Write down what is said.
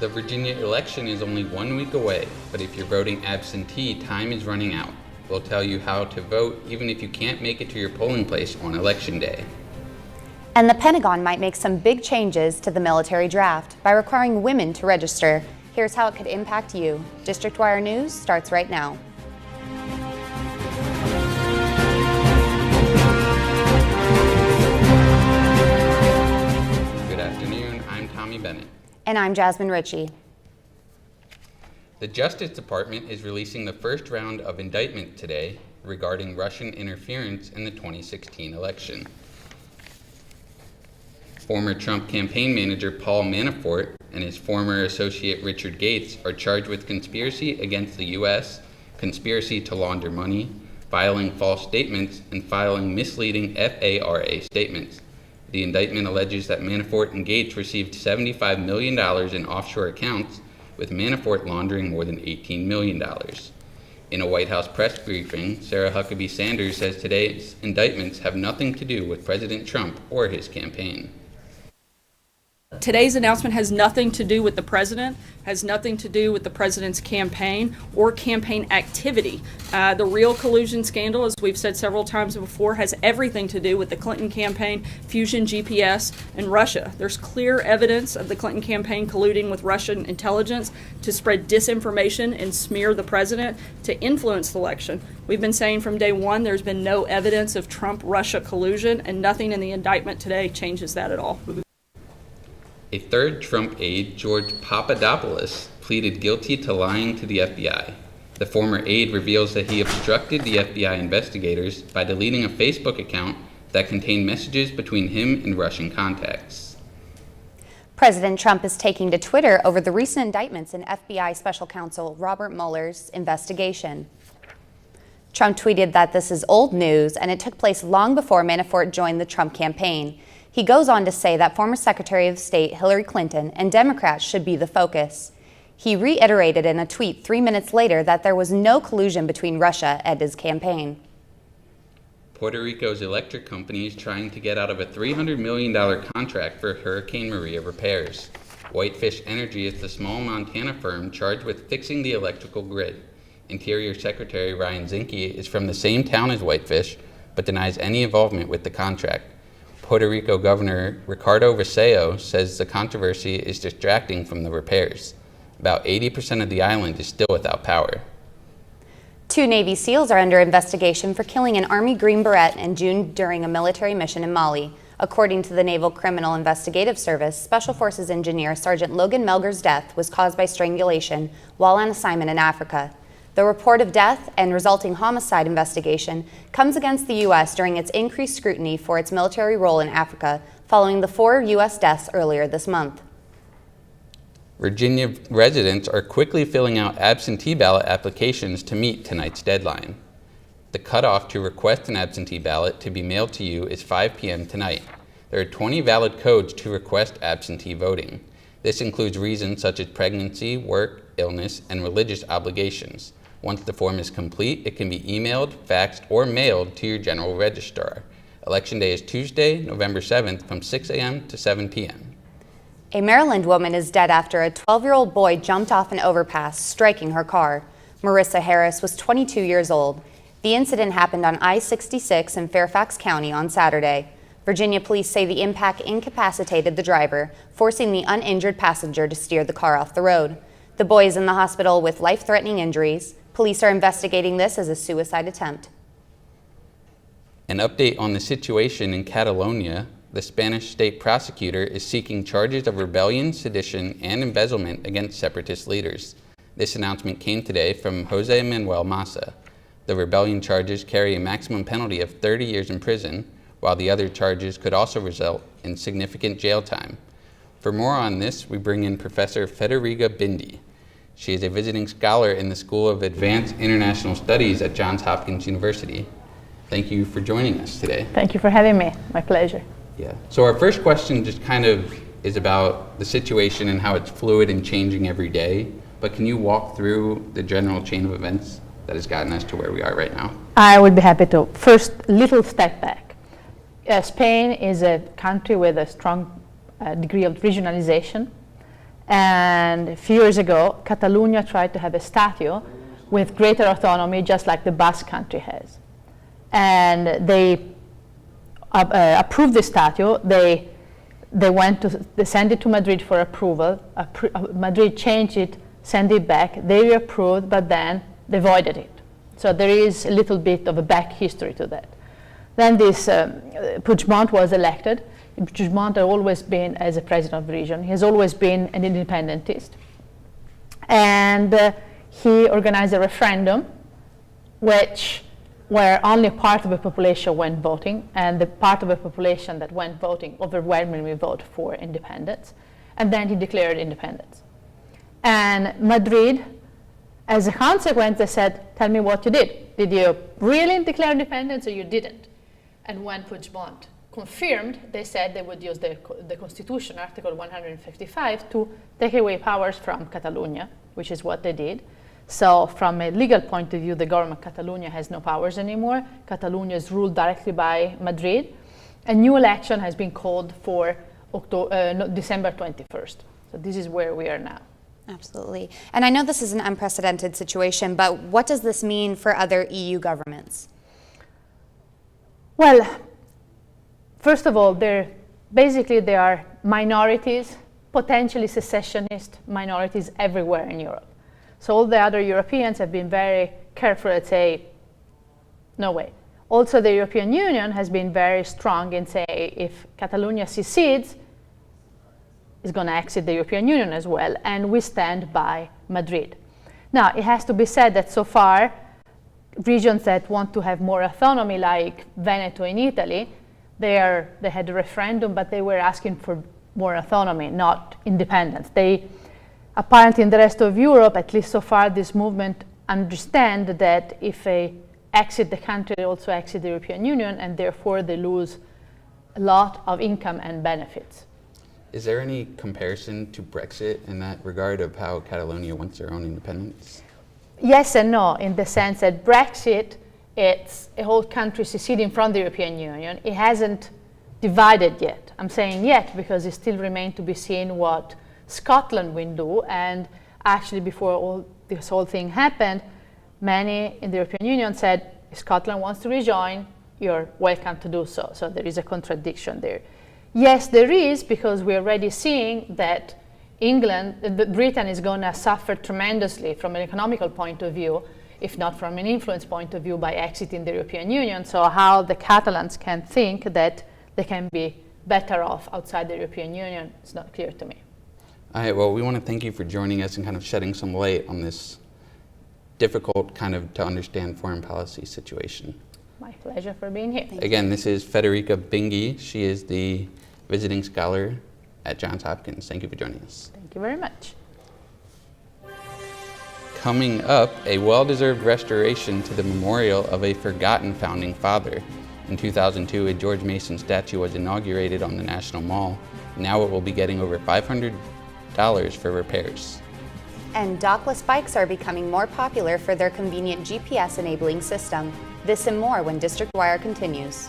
The Virginia election is only 1 week away, but if you're voting absentee, time is running out. We'll tell you how to vote even if you can't make it to your polling place on Election Day. And the Pentagon might make some big changes to the military draft by requiring women to register. Here's how it could impact you. District Wire News starts right now. Good afternoon, I'm Tommy Bennett. And I'm Jasmine Ritchie. The Justice Department is releasing the first round of indictment today regarding Russian interference in the 2016 election. Former Trump campaign manager Paul Manafort and his former associate Richard Gates are charged with conspiracy against the U.S., conspiracy to launder money, filing false statements, and filing misleading FARA statements. The indictment alleges that Manafort and Gates received $75 million in offshore accounts, with Manafort laundering more than $18 million. In a White House press briefing, Sarah Huckabee Sanders says today's indictments have nothing to do with President Trump or his campaign. Today's announcement has nothing to do with the president, has nothing to do with the president's campaign or campaign activity. The real collusion scandal, as we've said several times before, has everything to do with the Clinton campaign, Fusion GPS, and Russia. There's clear evidence of the Clinton campaign colluding with Russian intelligence to spread disinformation and smear the president to influence the election. We've been saying from day one there's been no evidence of Trump-Russia collusion, and nothing in the indictment today changes that at all. A third Trump aide, George Papadopoulos, pleaded guilty to lying to the FBI. The former aide reveals that he obstructed the FBI investigators by deleting a Facebook account that contained messages between him and Russian contacts. President Trump is taking to Twitter over the recent indictments in FBI Special Counsel Robert Mueller's investigation. Trump tweeted that this is old news and it took place long before Manafort joined the Trump campaign. He goes on to say that former Secretary of State Hillary Clinton and Democrats should be the focus. He reiterated in a tweet 3 minutes later that there was no collusion between Russia and his campaign. Puerto Rico's electric company is trying to get out of a $300 million contract for Hurricane Maria repairs. Whitefish Energy is the small Montana firm charged with fixing the electrical grid. Interior Secretary Ryan Zinke is from the same town as Whitefish, but denies any involvement with the contract. Puerto Rico Governor Ricardo Rossello says the controversy is distracting from the repairs. About 80% of the island is still without power. 2 Navy SEALs are under investigation for killing an Army Green Beret in June during a military mission in Mali. According to the Naval Criminal Investigative Service, Special Forces engineer Sergeant Logan Melger's death was caused by strangulation while on assignment in Africa. The report of death and resulting homicide investigation comes against the U.S. during its increased scrutiny for its military role in Africa, following the 4 U.S. deaths earlier this month. Virginia residents are quickly filling out absentee ballot applications to meet tonight's deadline. The cutoff to request an absentee ballot to be mailed to you is 5 p.m. tonight. There are 20 valid codes to request absentee voting. This includes reasons such as pregnancy, work, illness, and religious obligations. Once the form is complete, it can be emailed, faxed, or mailed to your general registrar. Election Day is Tuesday, November 7th from 6 a.m. to 7 p.m. A Maryland woman is dead after a 12-year-old boy jumped off an overpass, striking her car. Marissa Harris was 22 years old. The incident happened on I-66 in Fairfax County on Saturday. Virginia police say the impact incapacitated the driver, forcing the uninjured passenger to steer the car off the road. The boy is in the hospital with life-threatening injuries. Police are investigating this as a suicide attempt. An update on the situation in Catalonia. The Spanish state prosecutor is seeking charges of rebellion, sedition, and embezzlement against separatist leaders. This announcement came today from Jose Manuel Massa. The rebellion charges carry a maximum penalty of 30 years in prison, while the other charges could also result in significant jail time. For more on this, we bring in Professor Federiga Bindi. She is a visiting scholar in the School of Advanced International Studies at Johns Hopkins University. Thank you for joining us today. Thank you for having me. My pleasure. Yeah. So our first question just kind of is about the situation and how it's fluid and changing every day. But can you walk through the general chain of events that has gotten us to where we are right now? I would be happy to. First, little step back. Spain is a country with a strong degree of regionalization. And a few years ago, Catalonia tried to have a statue with greater autonomy, just like the Basque Country has. And they approved the statue. They sent it to Madrid for approval. Madrid changed it, sent it back. They approved, but then they voided it. So there is a little bit of a back history to that. Then this Puigdemont was elected. Puigdemont has always been, as a president of the region, he has always been an independentist. And he organized a referendum where only part of the population went voting, and the part of the population that went voting overwhelmingly voted for independence. And then he declared independence. And Madrid, as a consequence, they said, tell me what you did. Did you really declare independence or you didn't? And when Puigdemont confirmed, they said they would use the Constitution, Article 155, to take away powers from Catalonia, which is what they did. So from a legal point of view, the government of Catalonia has no powers anymore. Catalonia is ruled directly by Madrid. A new election has been called for December 21st. So this is where we are now. Absolutely. And I know this is an unprecedented situation, but what does this mean for other EU governments? Well, first of all, there are minorities, potentially secessionist minorities everywhere in Europe. So all the other Europeans have been very careful and say, no way. Also, the European Union has been very strong in saying if Catalonia secedes, it's going to exit the European Union as well, and we stand by Madrid. Now, it has to be said that so far, regions that want to have more autonomy, like Veneto in Italy, they had a referendum, but they were asking for more autonomy, not independence. Apparently in the rest of Europe, at least so far, this movement understand that if they exit the country, they also exit the European Union, and therefore they lose a lot of income and benefits. Is there any comparison to Brexit in that regard of how Catalonia wants their own independence? Yes and no, in the sense that Brexit, it's a whole country seceding from the European Union. It hasn't divided yet. I'm saying yet because it still remains to be seen what Scotland will do. And actually, before this whole thing happened, many in the European Union said, if Scotland wants to rejoin, you're welcome to do so. So there is a contradiction there. Yes, there is, because we're already seeing that Britain is going to suffer tremendously from an economical point of view, if not from an influence point of view, by exiting the European Union. So how the Catalans can think that they can be better off outside the European Union, it's not clear to me. All right, well, we want to thank you for joining us and kind of shedding some light on this difficult kind of to understand foreign policy situation. My pleasure for being here. Again, this is Federica Binghi. She is the visiting scholar at Johns Hopkins. Thank you for joining us. Thank you very much. Coming up, a well-deserved restoration to the memorial of a forgotten founding father. In 2002, a George Mason statue was inaugurated on the National Mall. Now it will be getting over $500 for repairs. And dockless bikes are becoming more popular for their convenient GPS-enabling system. This and more when District Wire continues.